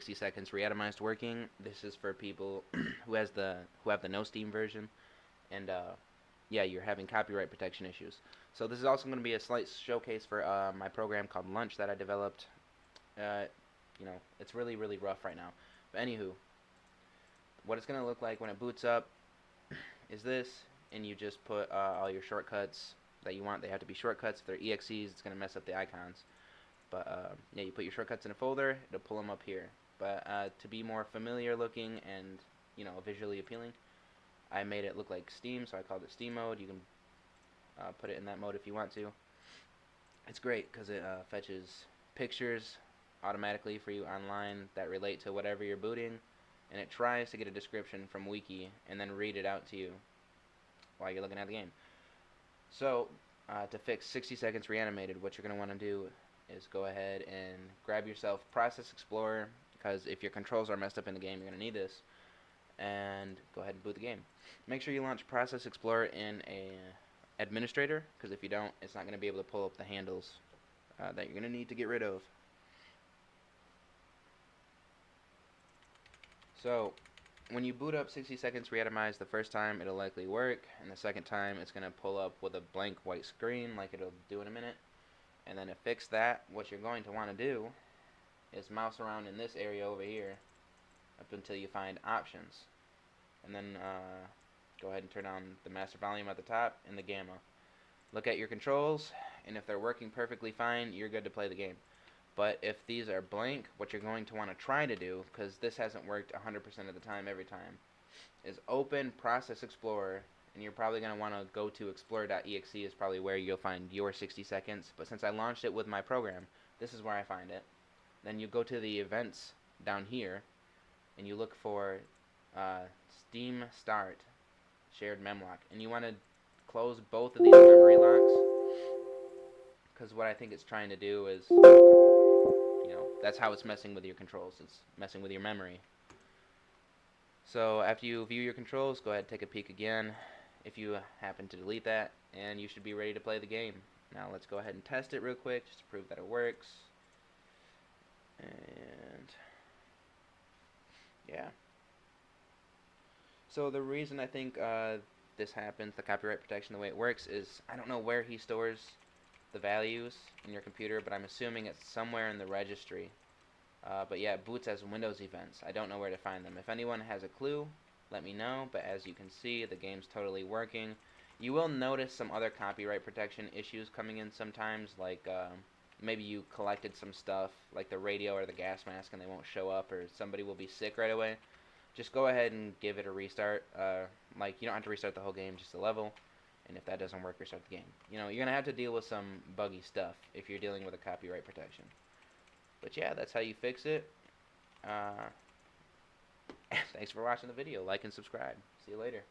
60 seconds re-atomized working. This is for people who have the no Steam version, and yeah, you're having copyright protection issues. So this is also going to be a slight showcase for my program called Lunch that I developed. Uh, it's really rough right now. But anywho, what it's going to look like when it boots up is this, and you just put all your shortcuts that you want. They have to be shortcuts. If they're EXEs, it's going to mess up the icons. But yeah, you put your shortcuts in a folder, it'll pull them up here. But to be more familiar looking and visually appealing, I made it look like Steam, so I called it Steam mode. You can put it in that mode if you want to. It's great because it fetches pictures automatically for you online that relate to whatever you're booting, and it tries to get a description from Wiki and then read it out to you while you're looking at the game. So to fix 60 seconds reanimated, what you're going to want to do is go ahead and grab yourself Process Explorer, because if your controls are messed up in the game, you're going to need this, and go ahead and boot the game. Make sure you launch Process Explorer in a administrator, because if you don't, it's not going to be able to pull up the handles that you're going to need to get rid of. So when you boot up 60 seconds re-atomized the first time, it'll likely work, and the second time it's going to pull up with a blank white screen like it'll do in a minute. And then to fix that, what you're going to want to do is mouse around in this area over here up until you find options, and then go ahead and turn on the master volume at the top and the gamma. Look at your controls, and if they're working perfectly fine, you're good to play the game. But if these are blank, what you're going to want to try to do, because this hasn't worked 100% of the time every time, is open Process Explorer, and you're probably going to want to go to explorer.exe is probably where you'll find your 60 seconds. But since I launched it with my program, this is where I find it. Then you go to the events down here, and you look for Steam Start Shared Memlock, and you want to close both of these memory locks, because what I think it's trying to do is, that's how it's messing with your controls. It's messing with your memory. So after you view your controls, go ahead and take a peek again if you happen to delete that, and you should be ready to play the game. Now let's go ahead and test it real quick just to prove that it works. And yeah. So the reason I think this happens, the copyright protection, the way it works, is I don't know where he stores the values in your computer, but I'm assuming it's somewhere in the registry. But yeah, it boots as Windows events. I don't know where to find them. If anyone has a clue, let me know. But as you can see, the game's totally working. You will notice some other copyright protection issues coming in sometimes, like maybe you collected some stuff, like the radio or the gas mask, and they won't show up, or somebody will be sick right away. Just go ahead and give it a restart. Like, you don't have to restart the whole game, just a level. And if that doesn't work, restart the game. You're going to have to deal with some buggy stuff if you're dealing with a copyright protection. But yeah, that's how you fix it. Thanks for watching the video. Like and subscribe. See you later.